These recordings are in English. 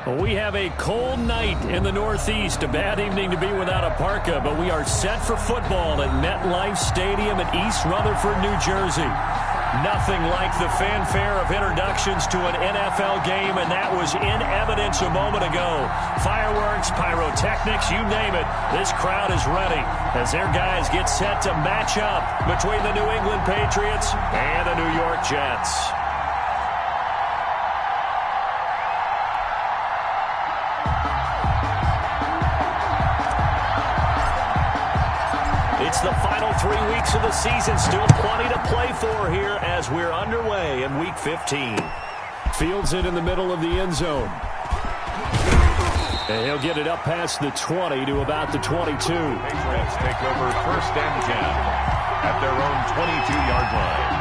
We have a cold night in the Northeast. A bad evening to be without a parka, but we are set for football at MetLife Stadium in East Rutherford, New Jersey. Nothing like the fanfare of introductions to an NFL game, and that was in evidence a moment ago. Fireworks, pyrotechnics, you name it. This crowd is ready as their guys get set to match up between the New England Patriots and the New York Jets. It's the final 3 weeks of the season. Still plenty to play for here as we're underway in Week 15. Fields it in the middle of the end zone. And he'll get it up past the 20 to about the 22. Patriots take over 1st and 10 at their own 22-yard line.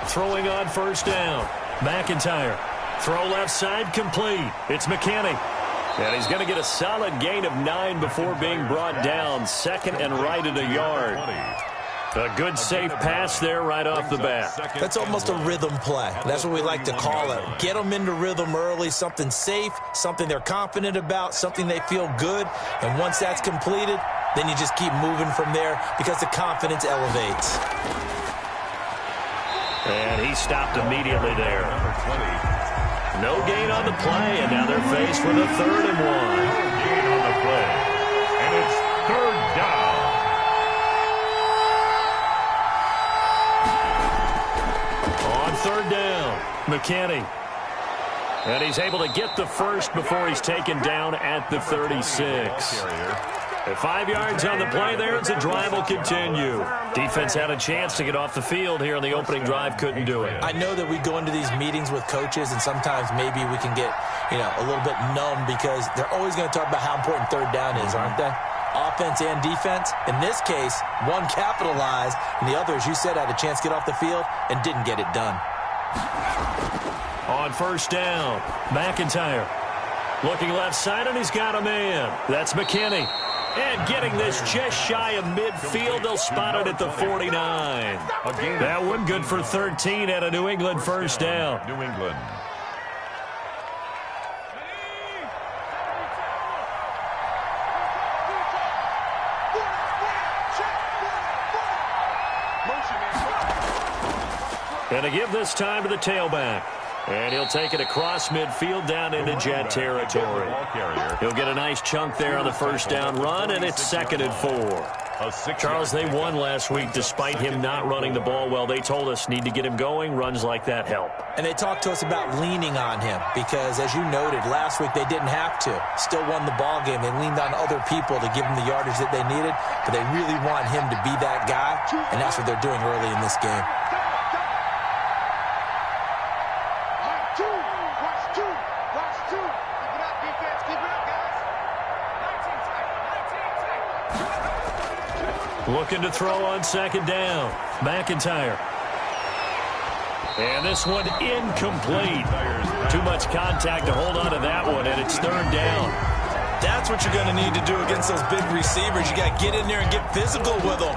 Throwing on 1st down. McIntyre. Throw left side complete. It's McKinney. And he's going to get a solid gain of 9 before being brought down. 2nd and right at a yard. A good safe pass there right off the bat. That's almost a rhythm play. That's what we like to call it. Get them into rhythm early, something safe, something they're confident about, something they feel good. And once that's completed, then you just keep moving from there because the confidence elevates. And he stopped immediately there. No gain on the play, and now they're faced with a 3rd and 1. No gain on the play, and it's 3rd down. On 3rd down, McKinney. And he's able to get the first before he's taken down at the 36. At 5 yards on the play there, as the drive will continue. Defense had a chance to get off the field here in the opening drive, couldn't do it. I know that we go into these meetings with coaches, and sometimes maybe we can get, a little bit numb because they're always going to talk about how important 3rd down is, aren't they? Offense and defense. In this case, one capitalized, and the other, as you said, had a chance to get off the field and didn't get it done. On 1st down, McIntyre. Looking left side, and he's got a man. That's McKinney. And getting this just shy of midfield, they'll spot it at the 49. That one good for 13 at a New England 1st down. New England. And to give this time to the tailback. And he'll take it across midfield down into Jet territory. He'll get a nice chunk there on the 1st down run, and it's 2nd and 4. Charles, they won last week despite him not running the ball well. They told us need to get him going. Runs like that help. And they talked to us about leaning on him because, as you noted, last week they didn't have to. Still won the ball game. They leaned on other people to give them the yardage that they needed, but they really want him to be that guy, and that's what they're doing early in this game. Looking to throw on 2nd down. McIntyre. And this one incomplete. Too much contact to hold on to that one, and it's 3rd down. That's what you're going to need to do against those big receivers. You got to get in there and get physical with them.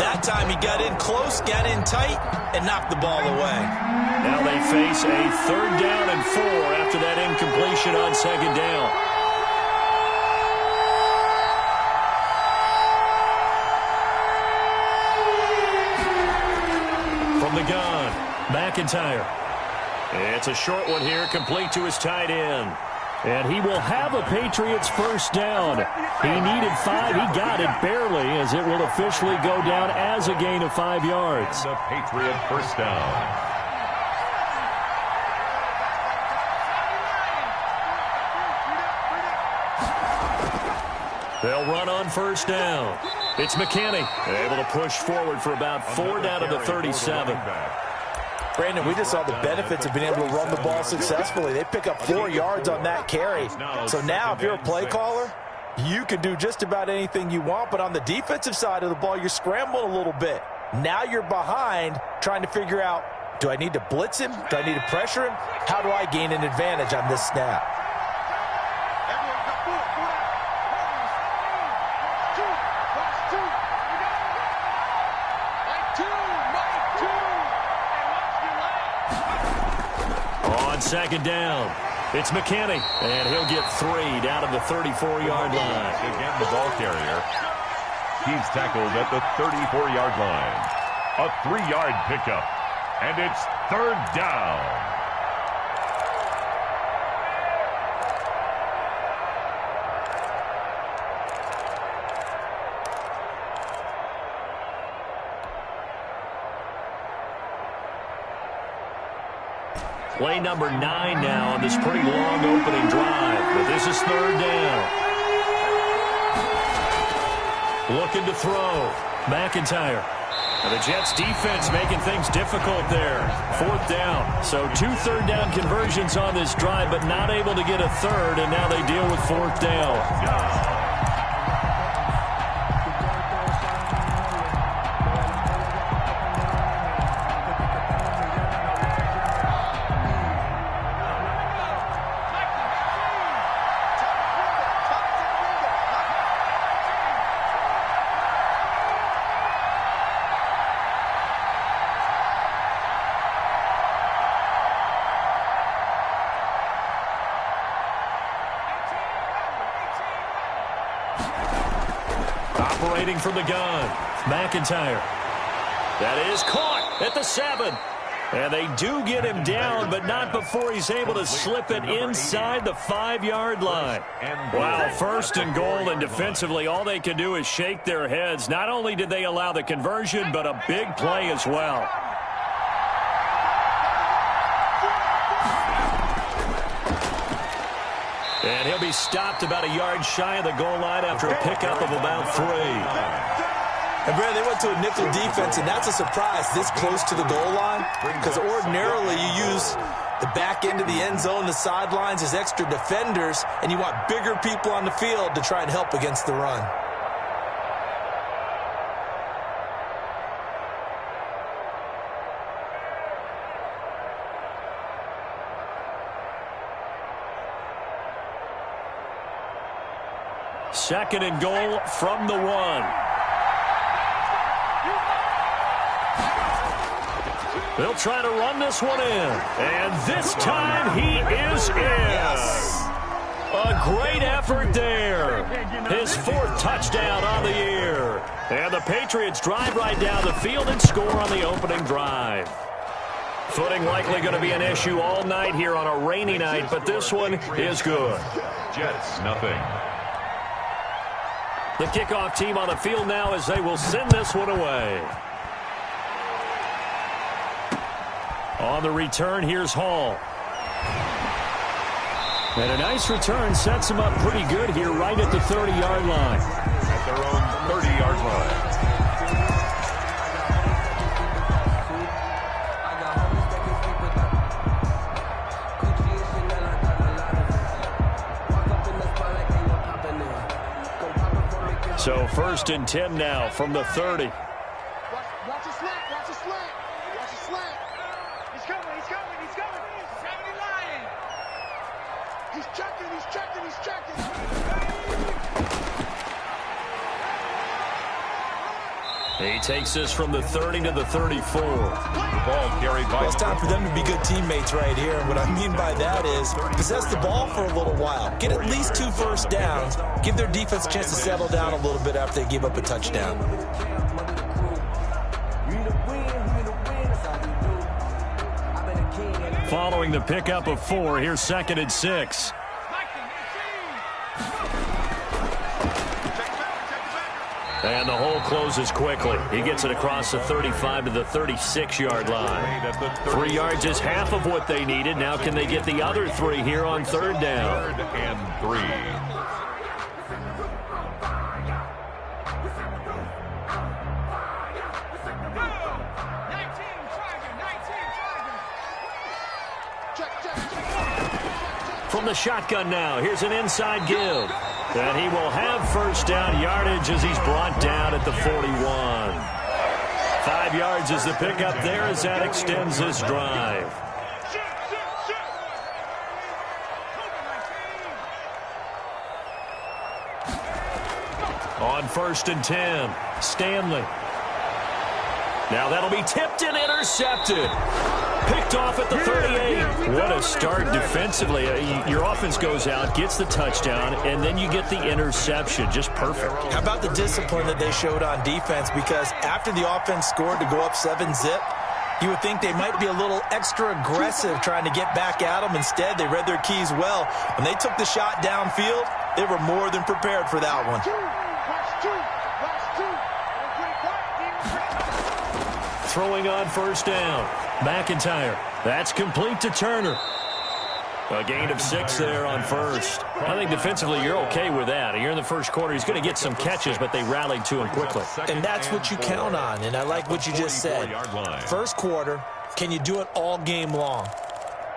That time he got in close, got in tight, and knocked the ball away. Now they face a 3rd down and 4 after that incompletion on 2nd down. From the gun, McIntyre. It's a short one here, complete to his tight end. And he will have a Patriots 1st down. He needed 5. He got it barely, as it will officially go down as a gain of 5 yards. The Patriot 1st down. They'll run on 1st down. It's McKinney, able to push forward for about 4 down to the 37. Brandon, we just saw the benefits of being able to run the ball successfully. They pick up 4 yards on that carry. So now if you're a play caller, you can do just about anything you want, but on the defensive side of the ball, you're scrambling a little bit. Now you're behind trying to figure out, do I need to blitz him? Do I need to pressure him? How do I gain an advantage on this snap? On second down, it's McKinney, and he'll get 3 down at the 34-yard line. Again, the ball carrier. He's tackled at the 34-yard line. A 3-yard pickup, and it's 3rd down. Play number 9 now on this pretty long opening drive, but this is 3rd down. Looking to throw. McIntyre. And the Jets defense making things difficult there. 4th down. So 2 third down conversions on this drive, but not able to get a third, and now they deal with 4th down. Operating from the gun, McIntyre. That is caught at the 7. And they do get him down, but not before he's able to slip it inside the 5-yard line. Wow, 1st and goal, and defensively all they can do is shake their heads. Not only did they allow the conversion, but a big play as well. And he'll be stopped about a yard shy of the goal line after a pickup of about 3. And, Brad, they went to a nickel defense, and that's a surprise this close to the goal line, because ordinarily you use the back end of the end zone, the sidelines as extra defenders, and you want bigger people on the field to try and help against the run. Second and goal from the 1. They'll try to run this one in. And this time he is in. Yes. A great effort there. His 4th touchdown on the year. And the Patriots drive right down the field and score on the opening drive. Footing likely going to be an issue all night here on a rainy night, but this one is good. Jets, nothing. The kickoff team on the field now as they will send this one away. On the return, here's Hall. And a nice return sets him up pretty good here right at the 30-yard line. At their own 30-yard line. So 1st and 10 now from the 30. Watch the slant, watch the slant, watch the slant. He's coming, he's coming, he's coming. He's coming, he's lying. He's checking, he's checking, he's checking. He takes this from the 30 to the 34. The ball carried by. Well, it's time for them to be good teammates right here. What I mean by that is possess the ball for a little while. Get at least 2 first downs. Give their defense a chance to settle down a little bit after they give up a touchdown. Following the pickup of 4, here's 2nd and 6. And the hole closes quickly. He gets it across the 35 to the 36-yard line. 3 yards is half of what they needed. Now can they get the other 3 here on 3rd down? 3rd and 3. from the shotgun now. Here's an inside give. And he will have first down yardage as he's brought down at the 41. 5 yards is the pickup there as that extends this drive. On 1st and 10, Stanley. Now that'll be tipped and intercepted. Picked off at the 38. What a start defensively. Your offense goes out, gets the touchdown, and then you get the interception. Just perfect. How about the discipline that they showed on defense? Because after the offense scored to go up 7-zip, you would think they might be a little extra aggressive trying to get back at them. Instead, they read their keys well. When they took the shot downfield, they were more than prepared for that one. Throwing on first down. McIntyre. That's complete to Turner. A gain of 6 there on first. I think defensively you're okay with that. You're in the first quarter. He's going to get some catches, but they rallied to him quickly. And that's what you count on, and I like what you just said. First quarter, can you do it all game long?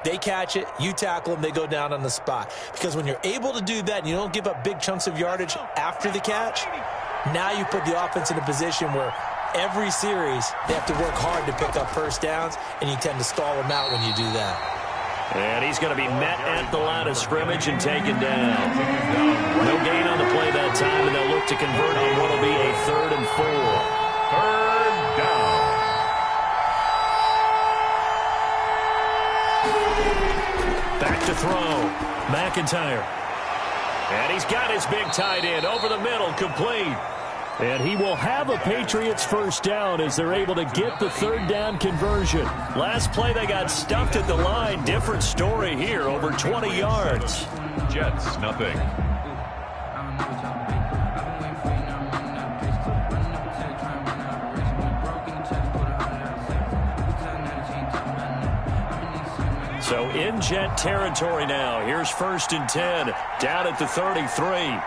They catch it, you tackle them, they go down on the spot. Because when you're able to do that and you don't give up big chunks of yardage after the catch, now you put the offense in a position where every series they have to work hard to pick up first downs, and you tend to stall them out when you do that. And he's going to be met at the line of scrimmage and taken down. No gain on the play that time, and they'll look to convert on what will be a 3rd and 4. 3rd down. Back to throw. McIntyre. And he's got his big tight end over the middle, complete. And he will have a Patriots first down as they're able to get the 3rd down conversion. Last play, they got stuffed at the line. Different story here, over 20 yards. Jets, nothing. So in Jet territory now. Here's 1st and 10, down at the 33.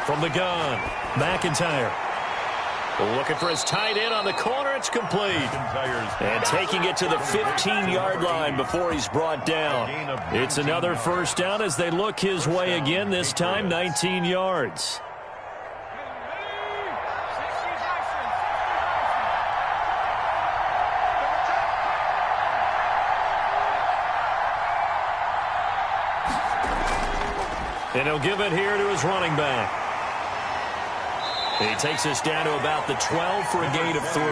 From the gun, McIntyre. Looking for his tight end on the corner. It's complete. And taking it to the 15-yard line before he's brought down. It's another first down as they look his way again, this time 19 yards. And he'll give it here to his running back. He takes us down to about the 12 for a gain of 3.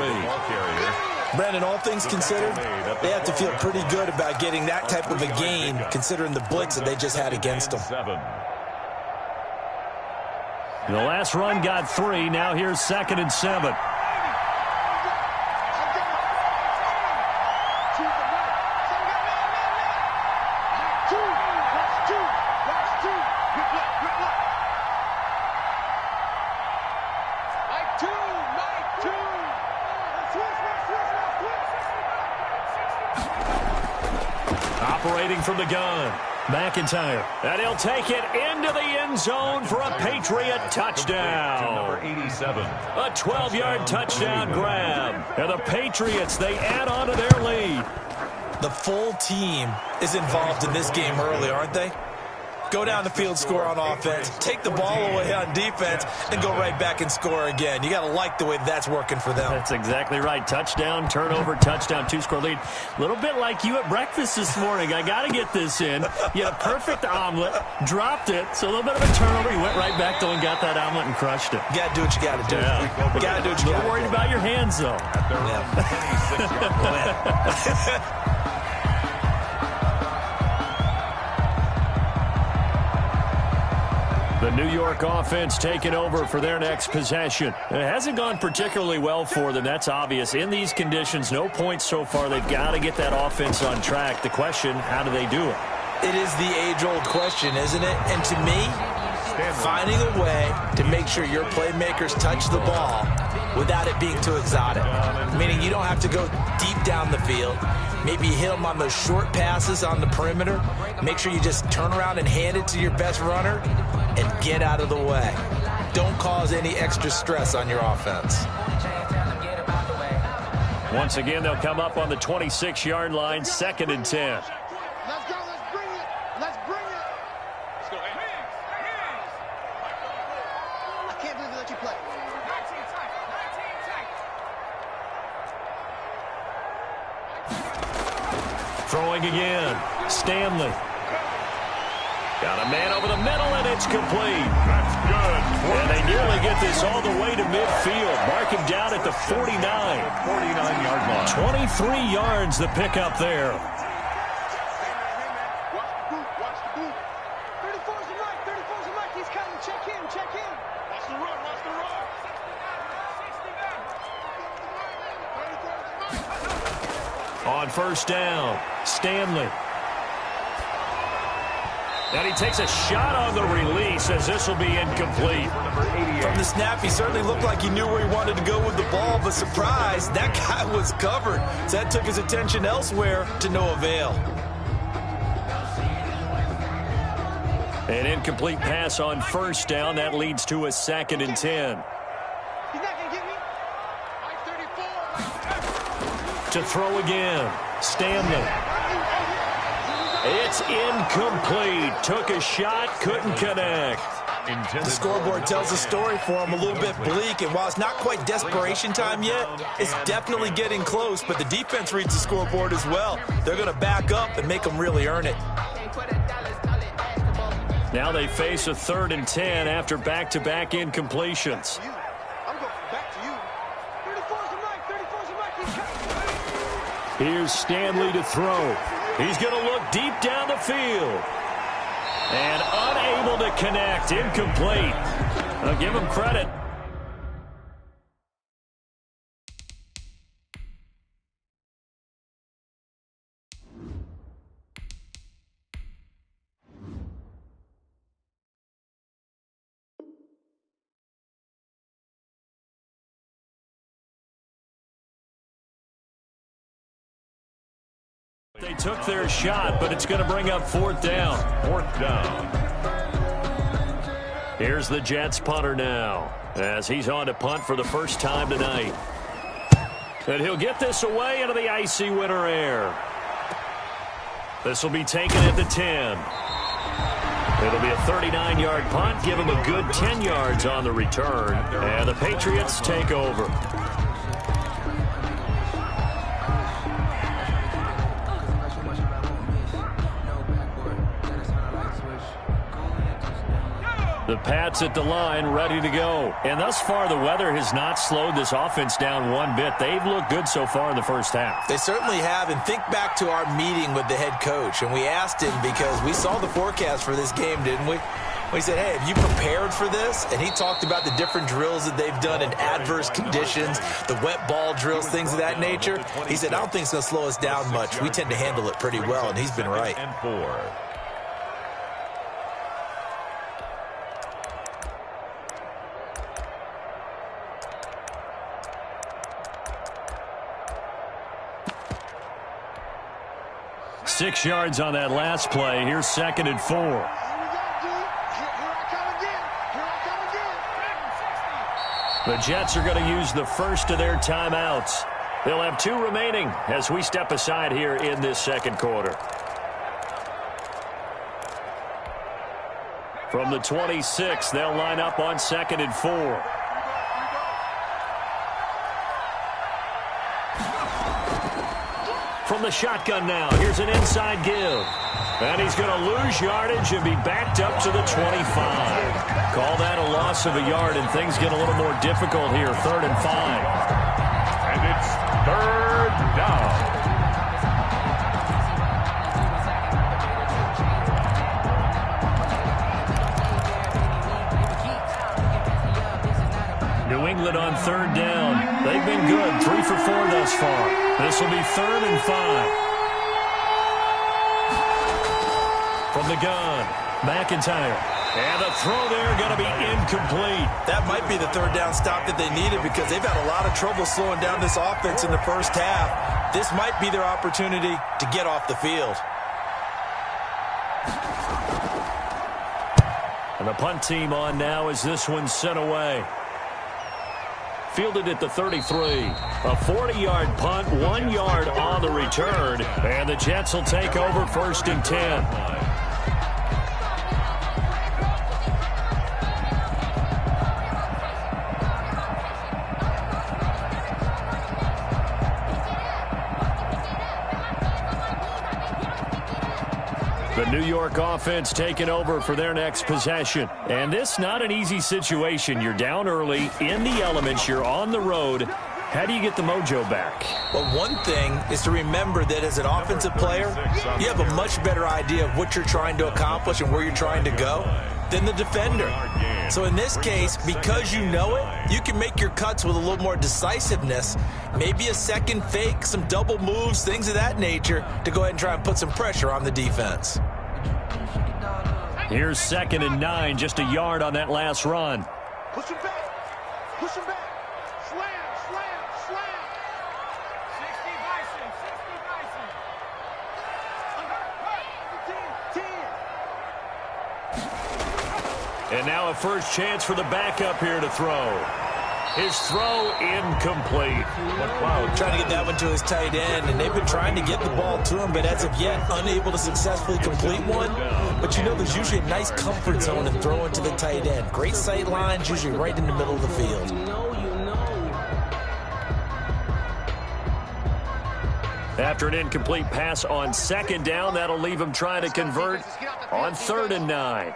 Brandon, all things considered, they have to feel pretty good about getting that type of a gain, considering the blitz that they just had against them. The last run got 3. Now here's 2nd and 7. Operating from the gun, McIntyre. And he'll take it into the end zone for a Patriot touchdown. Number 87. A 12-yard touchdown grab. And the Patriots, they add on to their lead. The full team is involved in this game early, aren't they? Go down the field, score on offense, take the ball away on defense, and go right back and score again. You got to like the way that's working for them. That's exactly right. Touchdown, turnover, touchdown, 2-score lead. A little bit like you at breakfast this morning. I got to get this in. You had a perfect omelet, dropped it, so a little bit of a turnover. You went right back, though, and got that omelet and crushed it. You got to do what you got to do. Yeah. You got to do what you got to do. A little worried about your hands, though. The New York offense taking over for their next possession. It hasn't gone particularly well for them. That's obvious. In these conditions, no points so far. They've got to get that offense on track. The question, how do they do it? It is the age-old question, isn't it? And to me, finding a way to make sure your playmakers touch the ball without it being too exotic. Meaning you don't have to go deep down the field. Maybe hit them on those short passes on the perimeter. Make sure you just turn around and hand it to your best runner and get out of the way. Don't cause any extra stress on your offense. Once again, they'll come up on the 26-yard line, 2nd and 10. Let's go, let's bring I can't believe they let you play. Throwing again. Stanley. Got a man over the middle, and it's complete. That's good. And they nearly get this all the way to midfield. Mark him down at the 49. 49-yard line. 23 yards the pickup there. Watch the boot. 34's the right. 34's the right. He's coming. Check in. Check in. Watch the run. Watch the run. On first down, Stanley. And he takes a shot on the release as this will be incomplete. From the snap, he certainly looked like he knew where he wanted to go with the ball, but surprise, that guy was covered. So that took his attention elsewhere to no avail. An incomplete pass on first down. That leads to a 2nd and 10. He's not going to get me. 34. To throw again, Stanley. It's incomplete. Took a shot, couldn't connect. The scoreboard tells a story for him a little bit bleak, and while it's not quite desperation time yet, it's definitely getting close, but the defense reads the scoreboard as well. They're going to back up and make them really earn it. Now they face a 3rd and 10 after back-to-back incompletions. I'm going back to you. 34's the right. 34's the right. He's coming. Here's Stanley to throw. He's going to look deep down the field. And unable to connect. Incomplete. I'll give him credit. They took their shot, but it's going to bring up 4th down. 4th down. Here's the Jets punter now, as he's on to punt for the first time tonight. And he'll get this away into the icy winter air. This will be taken at the 10. It'll be a 39-yard punt, give him a good 10 yards on the return, and the Patriots take over. The Pats at the line, ready to go. And thus far, the weather has not slowed this offense down one bit. They've looked good so far in the first half. They certainly have, and think back to our meeting with the head coach, and we asked him because we saw the forecast for this game, didn't we? We said, hey, have you prepared for this? And he talked about the different drills that they've done in adverse conditions, the wet ball drills, things of that nature. He said, I don't think it's going to slow us down much. We tend to handle it pretty well, and he's been right. And 4. Six yards on that last play. Here's 2nd and 4. Here we go, D. Here I come again. Here I come again. The Jets are going to use the first of their timeouts. They'll have 2 remaining as we step aside here in this second quarter. From the 26, they'll line up on 2nd and 4. From the shotgun now, here's an inside give. And he's going to lose yardage and be backed up to the 25. Call that a loss of a yard, and things get a little more difficult here. 3rd and 5. And it's 3rd down. New England on 3rd down. They've been good, 3 for 4 thus far. This will be 3rd and 5. From the gun, McIntyre. And the throw there going to be incomplete. That might be the 3rd down stop that they needed because they've had a lot of trouble slowing down this offense in the first half. This might be their opportunity to get off the field. And the punt team on now as this one's sent away. Fielded at the 33. A 40-yard punt, 1 yard on the return. And the Jets will take over 1st and 10. New York offense taking over for their next possession. And this not an easy situation. You're down early, in the elements, you're on the road. How do you get the mojo back? Well, one thing is to remember that as an offensive player, you have a much better idea of what you're trying to accomplish and where you're trying to go than the defender. So in this case, because you know it, you can make your cuts with a little more decisiveness, maybe a second fake, some double moves, things of that nature, to go ahead and try and put some pressure on the defense. Here's 2nd and 9, just a yard on that last run. Push him back. Push him back. Slam, slam, slam. 60 Bison, 60 Bison. 10. And now a first chance for the backup here to throw. His throw incomplete. Wow, trying to get that one to his tight end, and they've been trying to get the ball to him, but as of yet, unable to successfully complete one. But you know there's usually a nice comfort zone in throwing to the tight end. Great sight lines, usually right in the middle of the field. After an incomplete pass on 2nd down, that'll leave him trying to convert on 3rd and 9.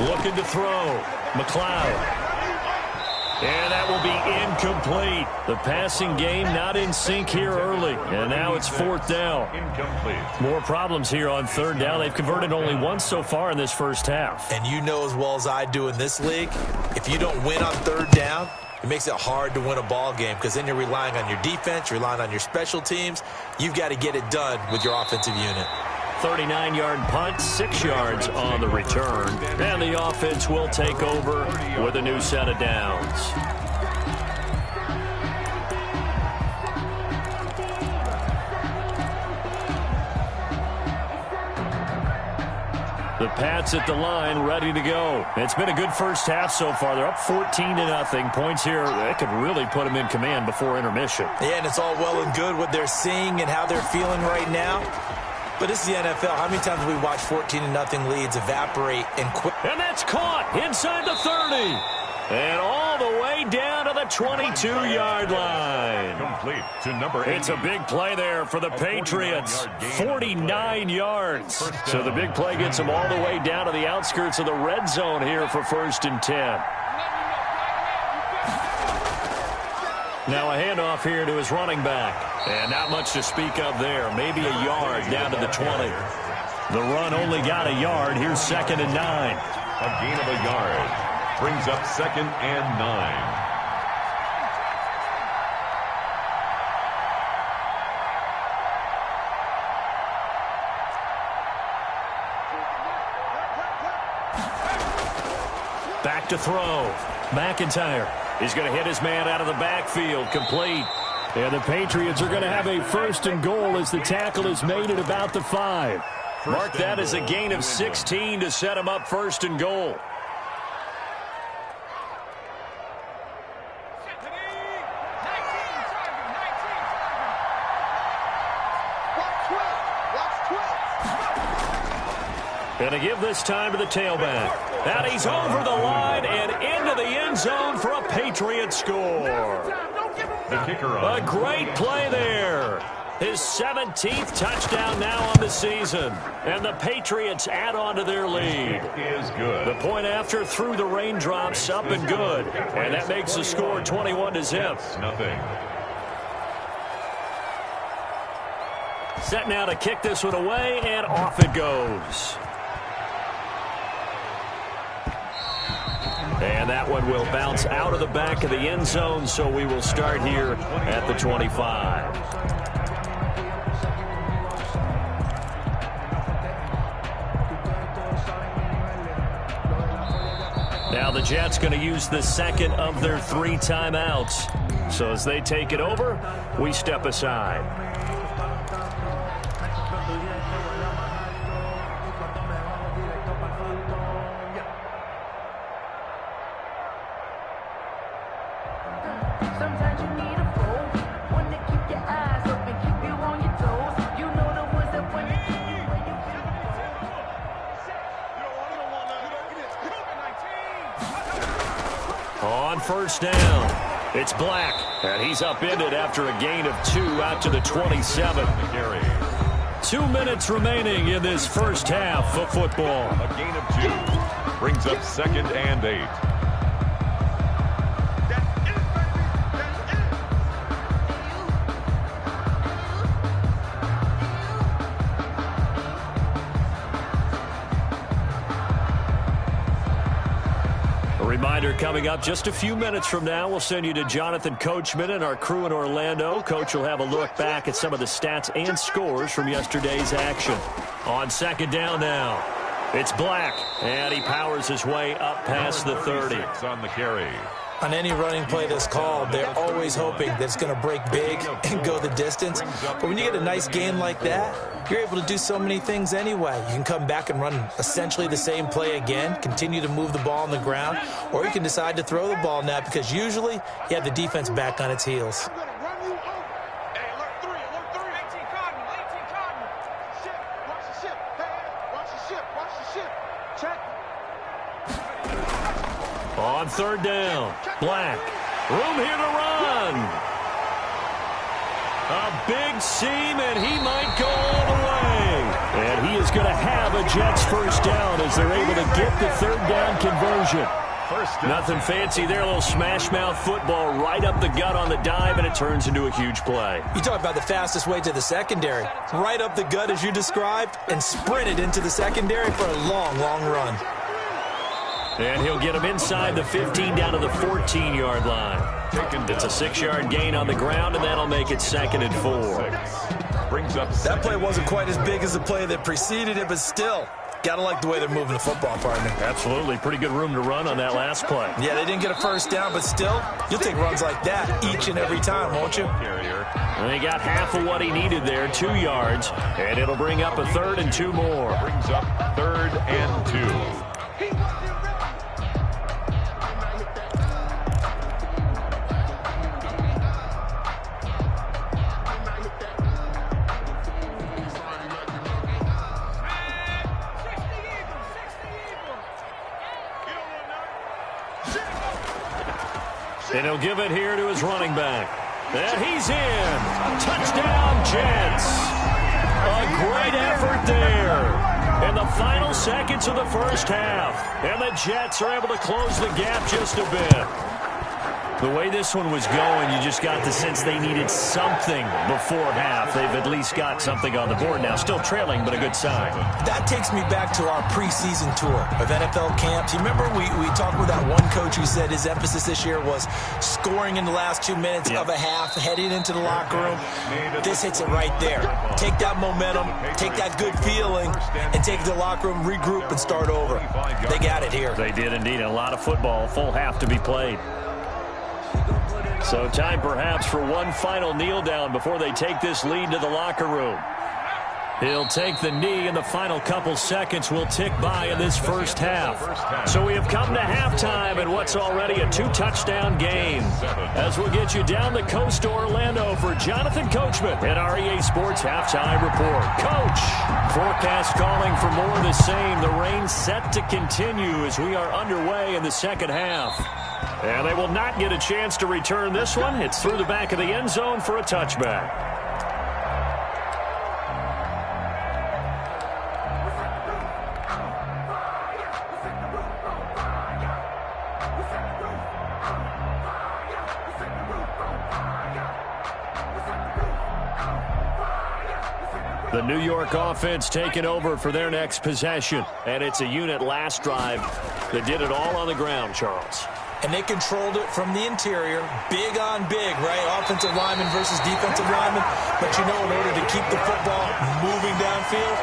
Looking to throw. McLeod. And that will be incomplete. The passing game not in sync here early. And now it's 4th down. Incomplete. More problems here on 3rd down. They've converted only once so far in this first half. And you know as well as I do in this league, if you don't win on 3rd down, it makes it hard to win a ball game because then you're relying on your defense, you're relying on your special teams. You've got to get it done with your offensive unit. 39-yard punt, 6 yards on the return. And the offense will take over with a new set of downs. The Pats at the line, ready to go. It's been a good first half so far. They're up 14-0. Points here, that could really put them in command before intermission. Yeah, and it's all well and good what they're seeing and how they're feeling right now. But this is the NFL. How many times have we watched 14-0 leads evaporate and quit? And that's caught inside the 30. And all the way down to the 22-yard line. Complete to number 8. It's a big play there for the Patriots. 49 yards. So the big play gets them all the way down to the outskirts of the red zone here for 1st and 10. Now a handoff here to his running back. And not much to speak of there. Maybe a yard down to the 20. The run only got a yard. Here's 2nd and 9. A gain of a yard. Brings up 2nd and 9. Back to throw. McIntyre is going to hit his man out of the backfield. Complete. And the Patriots are going to have a 1st and goal as the tackle is made at about the 5. Mark that as a gain of 16 to set him up 1st and goal. Going to give this time to the tailback. And he's over the line and into the end zone for a Patriot score. The kicker on. A great play there. His 17th touchdown now on the season. And the Patriots add on to their lead. Is good. The point after through the raindrops, up and good. And that makes the score 21-0. Nothing. Set now to kick this one away, and off it goes. And that one will bounce out of the back of the end zone, so we will start here at the 25. Now the Jets going to use the 2nd of their 3 timeouts. So as they take it over, we step aside. Sometimes you need a fool, one to keep your eyes open, keep you on your toes. You know the ones that when you keep you where you On 1st down, it's Black, and he's upended after a gain of 2 out to the 27. Carry. 2 minutes remaining in this first half of football. A gain of 2 brings up 2nd and 8. Reminder coming up just a few minutes from now, we'll send you to Jonathan Coachman and our crew in Orlando. Coach will have a look back at some of the stats and scores from yesterday's action. On 2nd down now, it's Black, and he powers his way up past the 30. On the carry. On any running play that's called, they're always hoping that it's going to break big and go the distance. But when you get a nice gain like that, you're able to do so many things anyway. You can come back and run essentially the same play again, continue to move the ball on the ground, or you can decide to throw the ball now because usually you have the defense back on its heels. On 3rd down, Black. Room here to run. A big seam, and he might go all the way. And he is going to have a Jets first down as they're able to get the 3rd down conversion. Nothing fancy there, a little smash mouth football right up the gut on the dive, and it turns into a huge play. You talk about the fastest way to the secondary. Right up the gut as you described, and sprinted into the secondary for a long, long run. And he'll get him inside the 15 down to the 14-yard line. It's a 6-yard gain on the ground, and that'll make it 2nd and 4. Brings up that play wasn't quite as big as the play that preceded it, but still, gotta like the way they're moving the football, partner. Absolutely. Pretty good room to run on that last play. Yeah, they didn't get a first down, but still, you'll take runs like that each and every time, won't you? And he got half of what he needed there, 2 yards, and it'll bring up a 3rd and 2 more. Brings up 3rd and 2. And he'll give it here to his running back. And he's in. Touchdown, Jets. A great effort there in the final seconds of the first half. And the Jets are able to close the gap just a bit. The way this one was going, you just got the sense they needed something before half. They've at least got something on the board now. Still trailing, but a good sign. That takes me back to our preseason tour of NFL camps. You remember we talked with that one coach who said his emphasis this year was scoring in the last 2 minutes of a half, heading into the locker room. This hits it right there. Take that momentum, take that good feeling, and take it to the locker room, regroup, and start over. They got it here. They did indeed. A lot of football, full half to be played. So time perhaps for one final kneel down before they take this lead to the locker room. He'll take the knee, and the final couple seconds will tick by in this first half. So we have come to halftime in what's already a 2-touchdown game. As we'll get you down the coast to Orlando for Jonathan Coachman at our EA Sports Halftime Report. Coach, forecast calling for more of the same. The rain set to continue as we are underway in the second half. And they will not get a chance to return this one. It's through the back of the end zone for a touchback. The New York offense taking over for their next possession. And it's a unit last drive that did it all on the ground, Charles. And they controlled it from the interior, big on big, right? Offensive lineman versus defensive lineman. But you know, in order to keep the football moving downfield,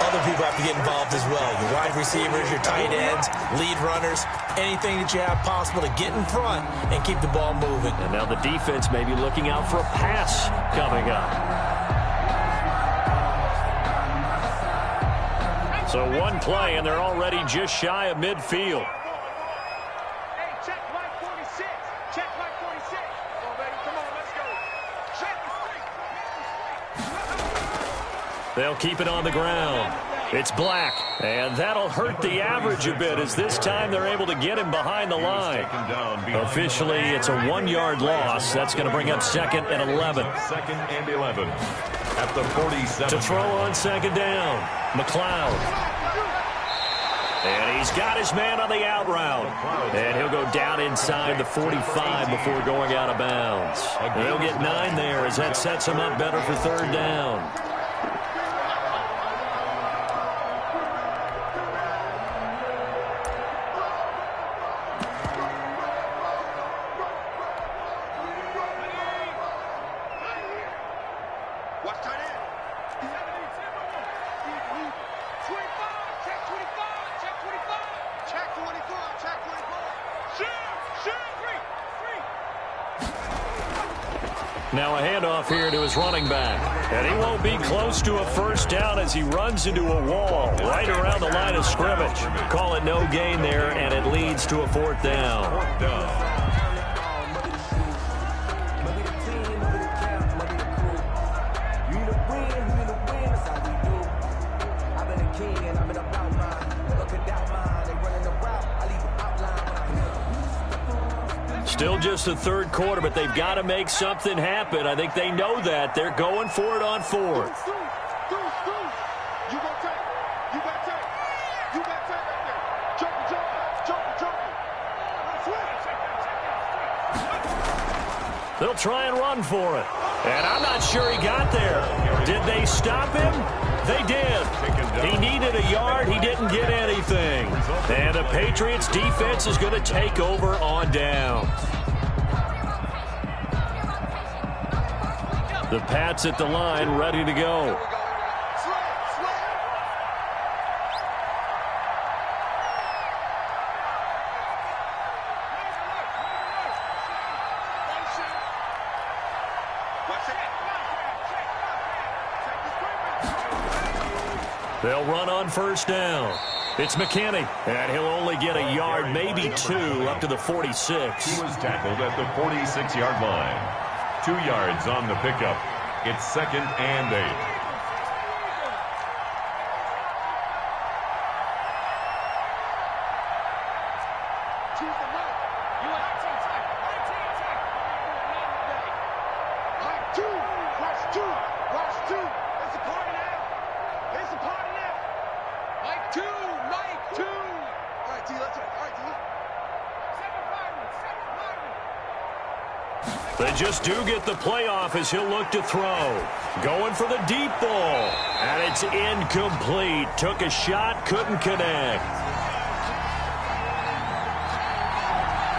other people have to get involved as well. Your wide receivers, your tight ends, lead runners, anything that you have possible to get in front and keep the ball moving. And now the defense may be looking out for a pass coming up. So one play, and they're already just shy of midfield. Hey, check line 46. Check line 46. Come on, baby. Come on, let's go. Check the street. They'll keep it on the ground. It's Black, and that'll hurt the average a bit as this time they're able to get him behind the line. Officially, it's a 1-yard loss. That's going to bring up 2nd and 11. 2nd and 11. at the 47. To throw on second down, McLeod. And he's got his man on the out route. And he'll go down inside the 45 before going out of bounds. And he'll get 9 there as that sets him up better for third down. Now a handoff here to his running back. And he won't be close to a first down as he runs into a wall right around the line of scrimmage. Call it no gain there, and it leads to a fourth down. Still just the third quarter, but they've got to make something happen. I think they know that. They're going for it on fourth. They'll try and run for it. And I'm not sure he got there. Did they stop him? They did. He needed a yard. He didn't get anything. And the Patriots defense is going to take over on down. The Pats at the line, ready to go. They'll run on first down. It's McKinney, and he'll only get a yard, maybe 2, up to the 46. He was tackled at the 46-yard line. 2 yards on the pickup. It's 2nd and 8. They just do get the playoff as he'll look to throw. Going for the deep ball. And it's incomplete. Took a shot, couldn't connect.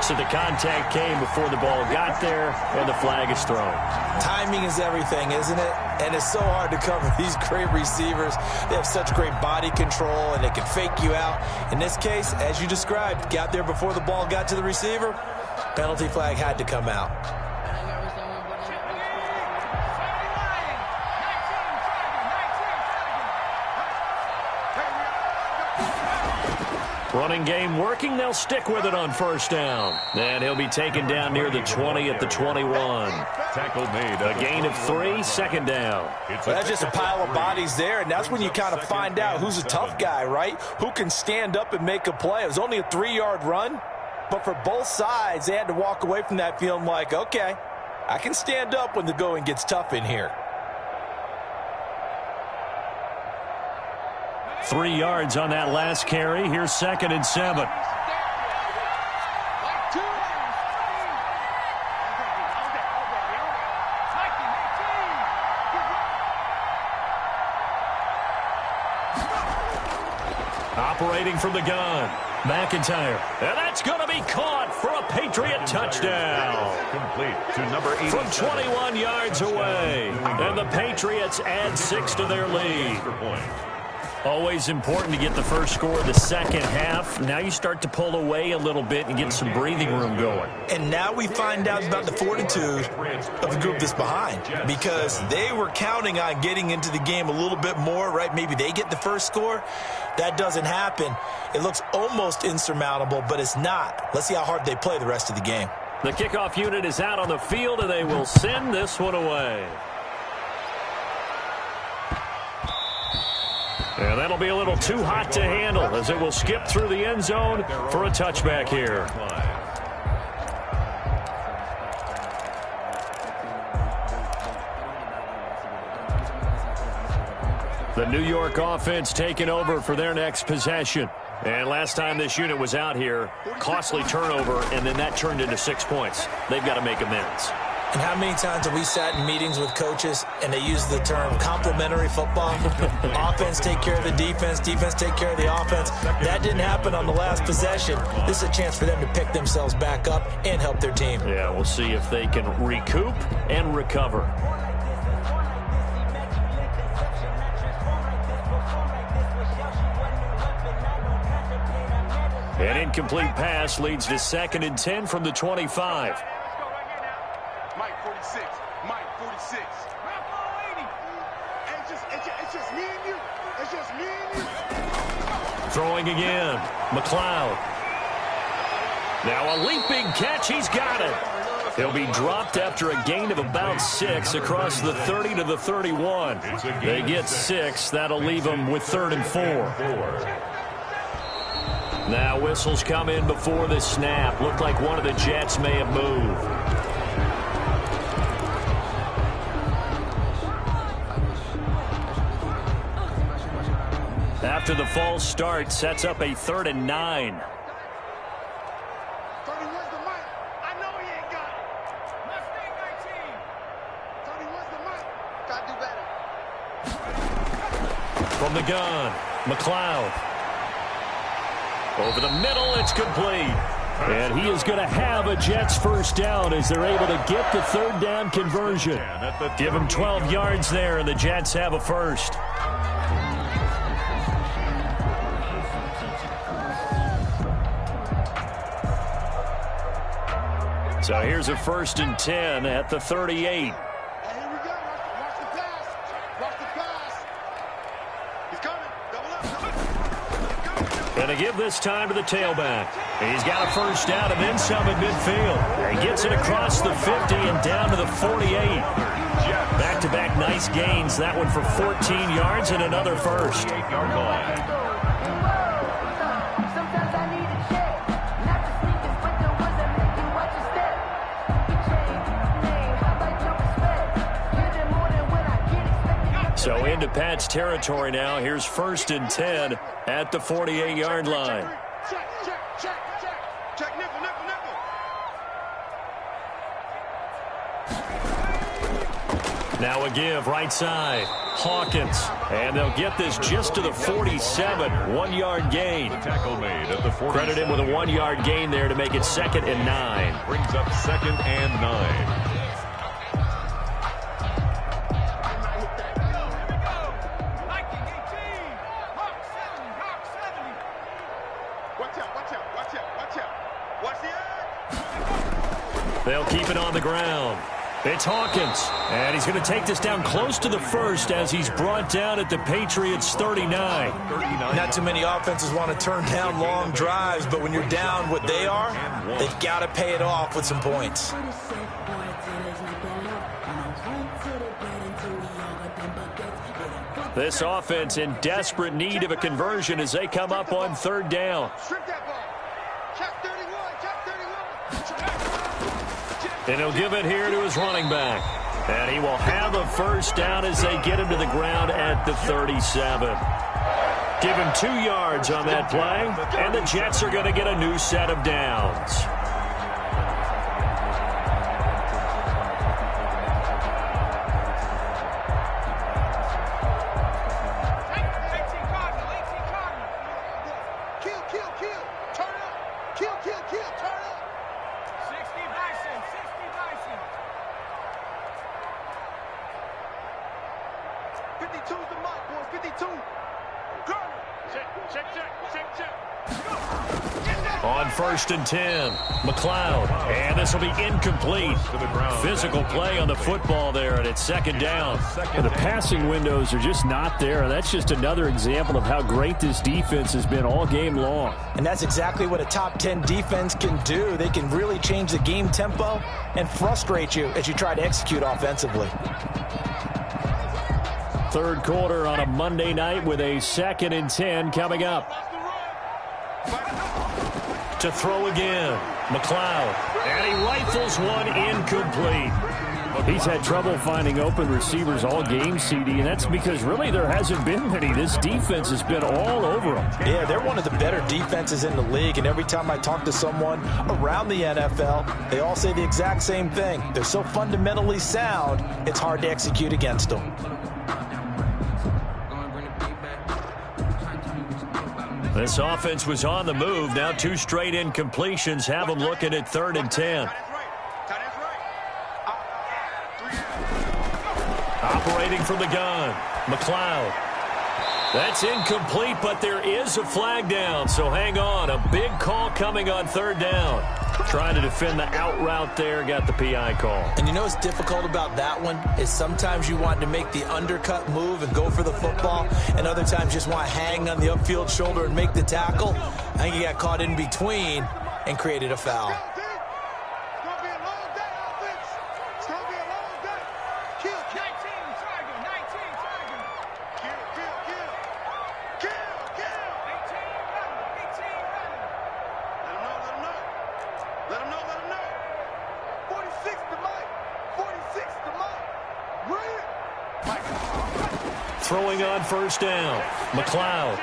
So the contact came before the ball got there, and the flag is thrown. Timing is everything, isn't it? And it's so hard to cover these great receivers. They have such great body control, and they can fake you out. In this case, as you described, got there before the ball got to the receiver. Penalty flag had to come out. Running game working. They'll stick with it on first down. And he'll be taken down near the 20 at the 21. Tackle made. A gain of 3, second down. Well, that's just a pile of bodies there, and that's when you kind of find out who's a tough guy, right? Who can stand up and make a play. It was only a 3-yard run, but for both sides, they had to walk away from that feeling like, okay, I can stand up when the going gets tough in here. 3 yards on that last carry. Here's 2nd and 7. Operating from the gun, McIntyre. And that's going to be caught for a Patriot touchdown. Complete to number 87. From 21 yards away. And the Patriots add 6 to their lead. Always important to get the first score of the second half. Now you start to pull away a little bit and get some breathing room going. And now we find out about the fortitude of the group that's behind, because they were counting on getting into the game a little bit more, right? Maybe they get the first score. That doesn't happen. It looks almost insurmountable, but it's not. Let's see how hard they play the rest of the game. The kickoff unit is out on the field, and they will send this one away. And that'll be a little too hot to handle as it will skip through the end zone for a touchback here. The New York offense taking over for their next possession. And last time this unit was out here, costly turnover, and then that turned into 6 points. They've got to make amends. And how many times have we sat in meetings with coaches and they use the term complementary football? Offense take care of the defense, defense take care of the offense. That didn't happen on the last possession. This is a chance for them to pick themselves back up and help their team. Yeah, we'll see if they can recoup and recover. An incomplete pass leads to 2nd and 10 from the 25. Mike 46. Mike 46. It's just me and you. It's just me and you. Throwing again. McLeod. Now a leaping catch. He's got it. He'll be dropped after a gain of about 6 across the 30 to the 31. They get 6. That'll leave them with 3rd and 4. Now whistles come in before the snap. Looked like one of the Jets may have moved. After the false start, sets up a 3rd and 9. 30, where's the mic? I know he ain't got it. Mustang 19. 30, where's the mic? Gotta do better. From the gun, McLeod. Over the middle, it's complete. And he is going to have a Jets first down as they're able to get the 3rd down conversion. Give him 12 yards there, and the Jets have a first. So here's a 1st and 10 at the 38. Hey, here we go. Watch the pass. Watch the pass. He's coming. Double up. And to give this time to the tailback. He's got a first down and then some in midfield. He gets it across the 50 and down to the 48. Back-to-back nice gains. That one for 14 yards and another first. So into Pat's territory now. Here's 1st and 10 at the 48-yard line. Check, nickel. Now a give, right side. Hawkins. And they'll get this just to the 47. 1-yard gain. The tackle made at the 47. Credit him with a 1-yard gain there to make it 2nd and 9. Brings up 2nd and 9. They'll keep it on the ground. It's Hawkins, and he's going to take this down close to the 1st as he's brought down at the Patriots' 39. Not too many offenses want to turn down long drives, but when you're down what they are, they've got to pay it off with some points. This offense in desperate need of a conversion as they come up on 3rd down. And he'll give it here to his running back. And he will have a first down as they get him to the ground at the 37. Give him 2 yards on that play, and the Jets are going to get a new set of downs. On 1st and 10, McLeod, and this will be incomplete. Physical play on the football there, and it's 2nd down. The passing windows are just not there. That's just another example of how great this defense has been all game long. And that's exactly what a top 10 defense can do. They can really change the game tempo and frustrate you as you try to execute offensively. 3rd quarter on a Monday night with a 2nd and 10 coming up. To throw again, McLeod, and he rifles one incomplete. He's had trouble finding open receivers all game, CD, and that's because really there hasn't been many. This defense has been all over them. Yeah, they're one of the better defenses in the league, and every time I talk to someone around the NFL, they all say the exact same thing. They're so fundamentally sound, it's hard to execute against them. This offense was on the move. Now 2 straight incompletions have them looking at 3rd and 10. Operating from the gun, McLeod. That's incomplete, but there is a flag down, so hang on. A big call coming on 3rd down. Trying to defend the out route there, got the PI call. And you know what's difficult about that one is sometimes you want to make the undercut move and go for the football, and other times just want to hang on the upfield shoulder and make the tackle. I think he got caught in between and created a foul. Throwing on 1st down, McLeod.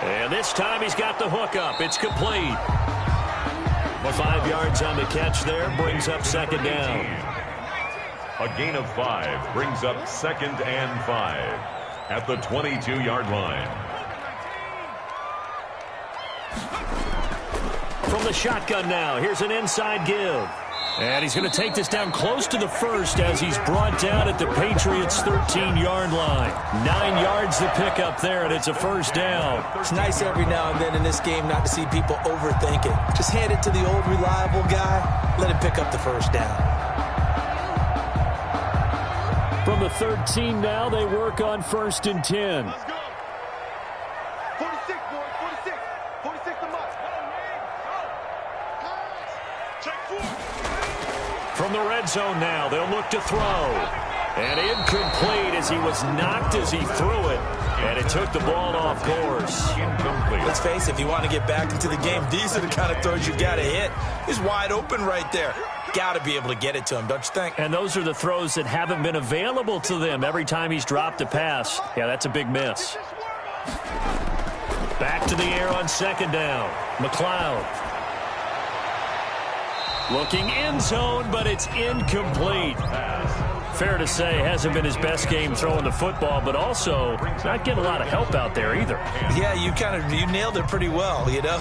And this time he's got the hook up. It's complete. 5 yards on the catch there, brings up 2nd down. A gain of 5 brings up 2nd and 5 at the 22-yard line. From the shotgun now, here's an inside give. And he's going to take this down close to the 1st as he's brought down at the Patriots' 13-yard line. 9 yards to pick up there, and it's a 1st down. It's nice every now and then in this game not to see people overthink it. Just hand it to the old reliable guy. Let him pick up the 1st down. From the 13 now, they work on 1st and 10. Let's go. 46, boys. 46. 46 to Mike. Check 4. From the red zone now, they'll look to throw. And incomplete as he was knocked as he threw it. And it took the ball off course. Incomplete. Let's face it, if you want to get back into the game, these are the kind of throws you got to hit. He's wide open right there. Got to be able to get it to him, don't you think? And those are the throws that haven't been available to them every time he's dropped a pass. Yeah, that's a big miss. Back to the air on 2nd down. McLeod. Looking end zone, but it's incomplete. Fair to say, hasn't been his best game throwing the football, but also not getting a lot of help out there either. Yeah, you nailed it pretty well, you know.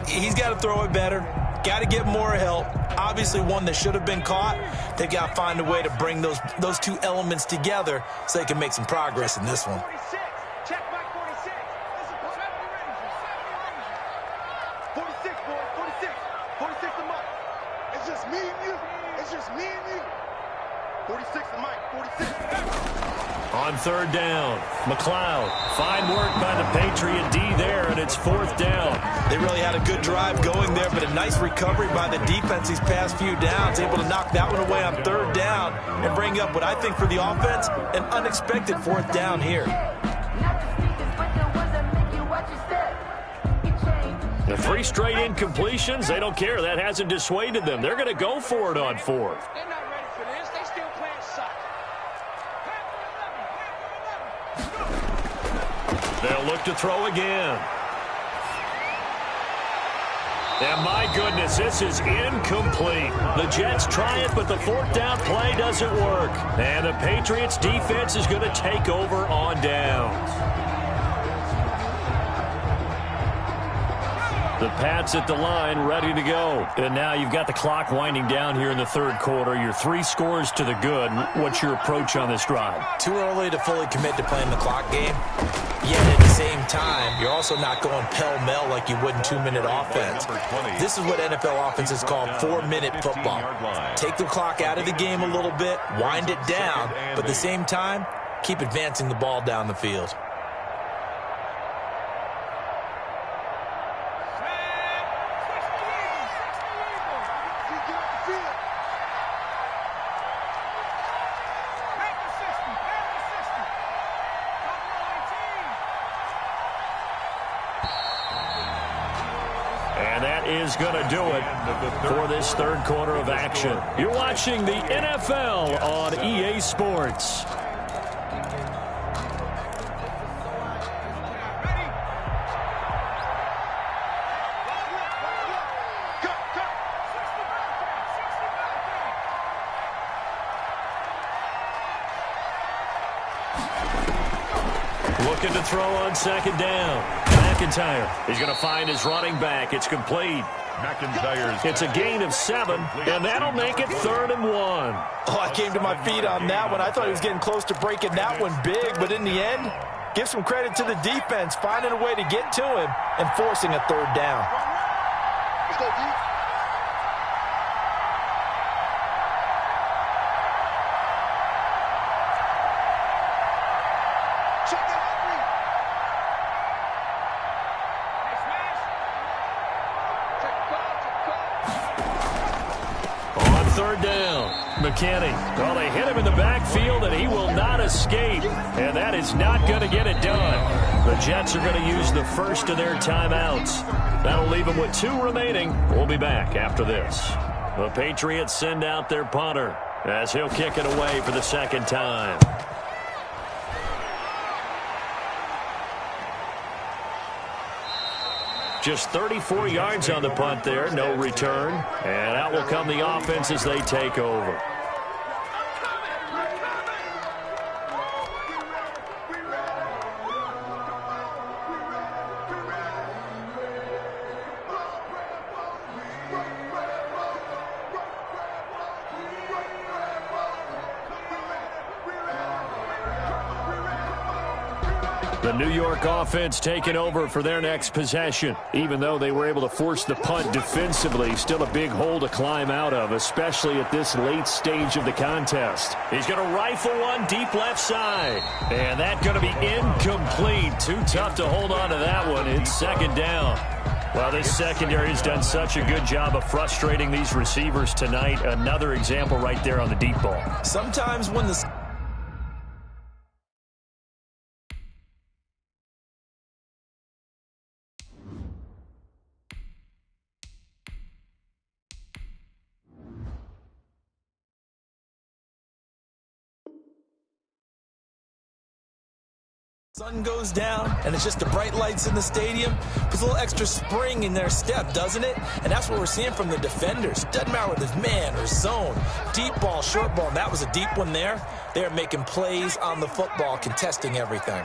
He's got to throw it better. Got to get more help. Obviously one that should have been caught. They've got to find a way to bring those 2 elements together so they can make some progress in this one. 46, boy. 46. 46 to Mike. It's just me and you. It's just me and you. 46 to Mike. 46. On 3rd down, McLeod. Fine work by the Patriot D there, and it's 4th down. They really had a good drive going there, but a nice recovery by the defense these past few downs, able to knock that one away on 3rd down and bring up what I think for the offense, an unexpected 4th down here. The 3 straight incompletions, they don't care. That hasn't dissuaded them. They're going to go for it on 4th. They're not ready for this. They still playing soccer. They'll look to throw again. And my goodness, this is incomplete. The Jets try it, but the 4th down play doesn't work. And the Patriots defense is going to take over on downs. The Pats at the line, ready to go. And now you've got the clock winding down here in the 3rd quarter. Your 3 scores to the good. What's your approach on this drive? Too early to fully commit to playing the clock game. Yet at the same time, you're also not going pell-mell like you would in 2-minute offense. This is what NFL offenses call 4-minute football. Take the clock out of the game a little bit, wind it down, but at the same time, keep advancing the ball down the field. that is going to do it for this third quarter of action. You're watching the NFL on EA Sports. Looking to throw on second down. McIntyre is going to find his running back. It's complete. It's a gain of 7, and that'll make it 3rd and 1. Oh, I came to my feet on that one. I thought he was getting close to breaking that one big, but in the end, give some credit to the defense, finding a way to get to him and forcing a 3rd down. Let's go, D. McKinney. Well, they hit him in the backfield, and he will not escape. And that is not going to get it done. The Jets are going to use the first of their timeouts. That'll leave them with 2 remaining. We'll be back after this. The Patriots send out their punter as he'll kick it away for the second time. Just 34 yards on the punt there, no return. And out will come the offense as they take over. The New York offense taking over for their next possession. Even though they were able to force the punt defensively, still a big hole to climb out of, especially at this late stage of the contest. He's going to rifle one deep left side. And that's going to be incomplete. Too tough to hold on to that one. It's second down. Well, this secondary has done such a good job of frustrating these receivers tonight. Another example right there on the deep ball. Sometimes when the sun goes down and it's just the bright lights in the stadium, puts a little extra spring in their step, doesn't it? And that's what we're seeing from the defenders. Doesn't matter whether it's man or zone, deep ball, short ball. And that was a deep one there. They're making plays on the football, contesting everything.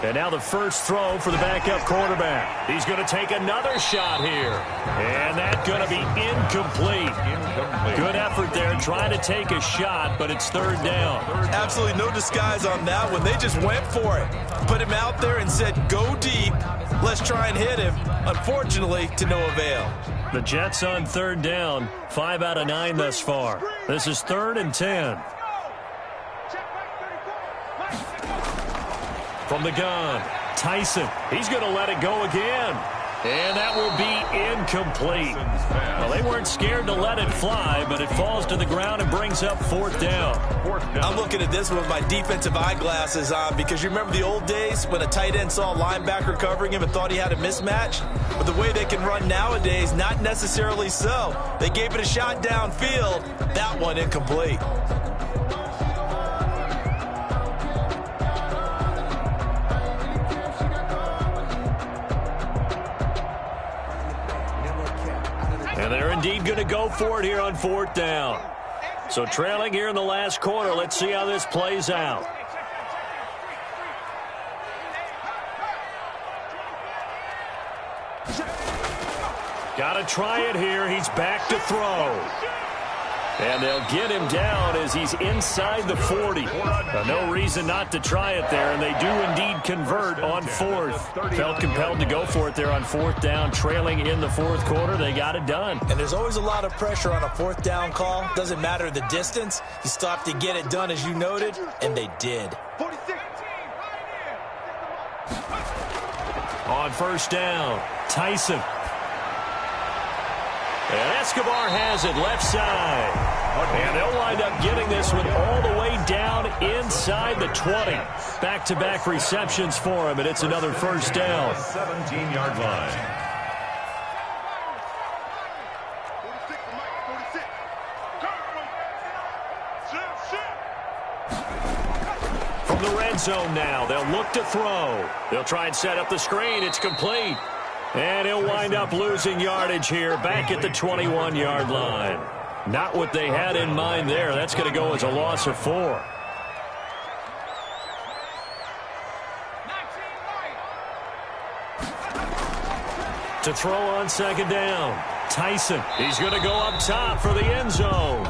And now the first throw for the backup quarterback. He's going to take another shot here. And that's going to be incomplete. Good effort there trying to take a shot, but it's 3rd down. Absolutely no disguise on that one. They just went for it. Put him out there and said, go deep. Let's try and hit him. Unfortunately, to no avail. The Jets on 3rd down. 5 out of 9 thus far. This is 3rd and 10. From the gun, Tyson. He's going to let it go again. And that will be incomplete. Well, they weren't scared to let it fly, but it falls to the ground and brings up 4th down. I'm looking at this one with my defensive eyeglasses on because you remember the old days when a tight end saw a linebacker covering him and thought he had a mismatch? But the way they can run nowadays, not necessarily so. They gave it a shot downfield. That one incomplete. And they're indeed going to go for it here on 4th down. So trailing here in the last quarter, let's see how this plays out. Got to try it here. He's back to throw. And they'll get him down as he's inside the 40. No reason not to try it there, and they do indeed convert on 4th. Felt compelled to go for it there on 4th down, trailing in the 4th quarter. They got it done. And there's always a lot of pressure on a 4th down call. Doesn't matter the distance. You still have to get it done, as you noted, and they did. On 1st down, Tyson. And Escobar has it left side. And they'll wind up getting this one all the way down inside the 20. Back-to-back receptions for him, and it's another first down. 17-yard line. From the red zone now, they'll look to throw. They'll try and set up the screen. It's complete. And he'll wind up losing yardage here back at the 21-yard line. Not what they had in mind there. That's going to go as a loss of 4. To throw on second down. Tyson, he's going to go up top for the end zone.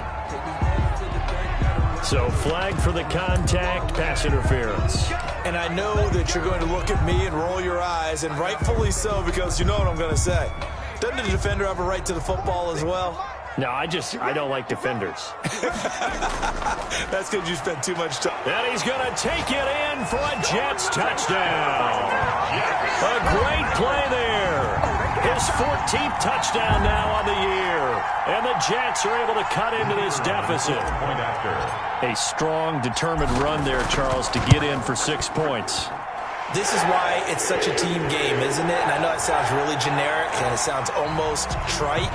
So flag for the contact, pass interference. And I know that you're going to look at me and roll your eyes, and rightfully so, because you know what I'm going to say. Doesn't the defender have a right to the football as well? No, I don't like defenders. That's because you spent too much time. And he's going to take it in for a Jets touchdown. A great play there. His 14th touchdown now on the year. And the Jets are able to cut into this deficit. Point after. A strong, determined run there, Charles, to get in for 6 points. This is why it's such a team game, isn't it? And I know it sounds really generic and it sounds almost trite,